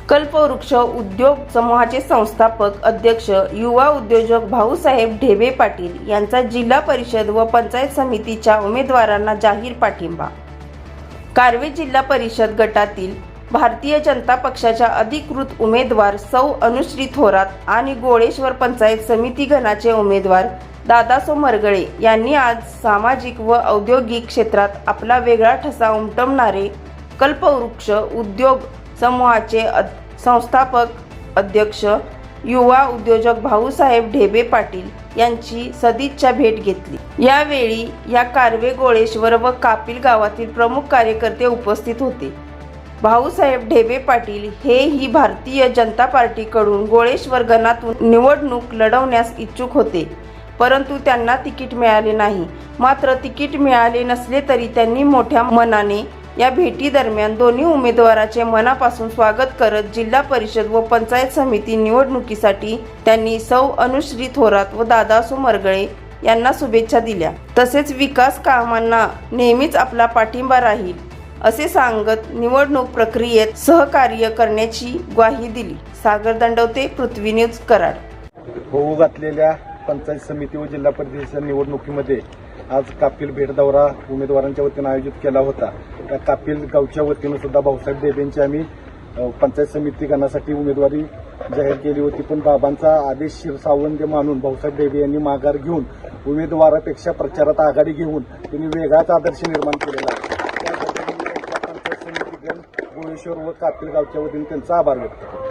कल्पवृक्ष उद्योग समूहाचे संस्थापक अध्यक्ष युवा उद्योजक भाऊसाहेब ढेबे पाटील यांचा जिल्हा परिषद व पंचायत समितीच्या उमेदवारांना जाहीर पाठिंबा। कारवे जिल्हा परिषद गटातील भारतीय जनता पक्षाच्या अधिकृत उमेदवार सौ अनुश्री थोरात आणि गोळेश्वर पंचायत समिती गणाचे उमेदवार दादासो मरगळे यांनी आज सामाजिक व औद्योगिक क्षेत्रात आपला वेगळा ठसा उमटवणारे कल्पवृक्ष उद्योग समूहाचे संस्थापक अध्यक्ष युवा उद्योजक भाऊसाहेब ढेबे पाटील यांची सदिच्छा भेट घेतली। यावेळी या कारवे, गोळेश्वर व कापिल गावातील प्रमुख कार्यकर्ते उपस्थित होते। भाऊसाहेब ढेबे पाटील हे ही भारतीय जनता पार्टीकडून गोळेश्वर गणातून निवडणूक लढवण्यास इच्छुक होते, परंतु त्यांना तिकीट मिळाले नाही। मात्र तिकीट मिळाले नसले तरी त्यांनी मोठ्या मनाने या भेटी दरम्यान दोन्ही उमेदवाराचे मनापासून स्वागत करत जिल्हा परिषद व पंचायत समिती निवडणुकीसाठी त्यांनी सौ अनुश्री थोरात व दादासो मरगळे यांना शुभेच्छा दिल्या। तसेच विकास कामांना नेहमीच आपला पाठिंबा राहील असे सांगत निवडणूक प्रक्रियेत सहकार्य करण्याची ग्वाही दिली। सागर दंडवते, पृथ्वी न्यूज, कराड। होऊ घातलेल्या पंचायत समिती व जिल्हा परिषदेच्या निवडणुकीमध्ये आज कापिल भेट दौरा उमेदवारांच्या वतीनं आयोजित केला होता। त्या कापिल गावच्या वतीनं सुद्धा भाऊसाहेब ढेबेंची आम्ही पंचायत समिती गणासाठी उमेदवारी जाहीर केली होती, पण बाबांचा आदेश शिरसावंत मानून भाऊसाहेब ढेबे यांनी माघार घेऊन उमेदवारापेक्षा प्रचारात आघाडी घेऊन त्यांनी वेगळाच आदर्श निर्माण केलेला आहे। त्या पंचायत समिती गण गोळेश्वर व कापिल गावच्या वतीनं त्यांचा आभार व्यक्त करतो।